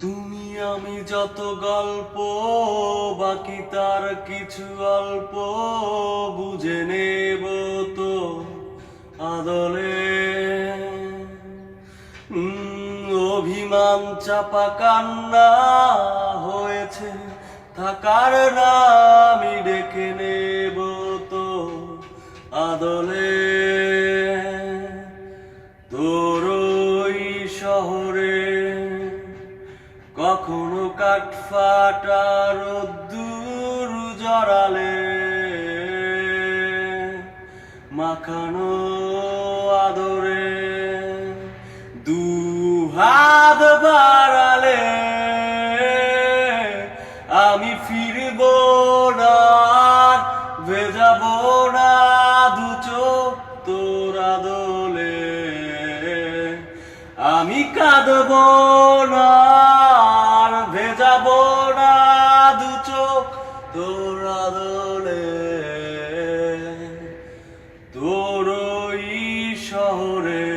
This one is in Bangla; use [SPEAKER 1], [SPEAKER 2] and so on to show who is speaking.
[SPEAKER 1] তুমি আমি যত গল্প, বাকি তার কিছু অল্প, বুঝে নেব তো আদলে। অভিমান চাপা কান্না হয়েছে থাকার না, আমি ডেকে নেব তো আদলে। তোর ওই শহরে কখনো কাঠফাটা রোদ্দুর জড়ালে, মাখানো আদরে দু হাত বাড়ালে, আমি ফিরব না, ভেজাবো না দু চোখ তোর আদলে। আমি কাঁদবো না, ভেজাবো না দু চোখ তোর আদলে। তোর ওই শহরে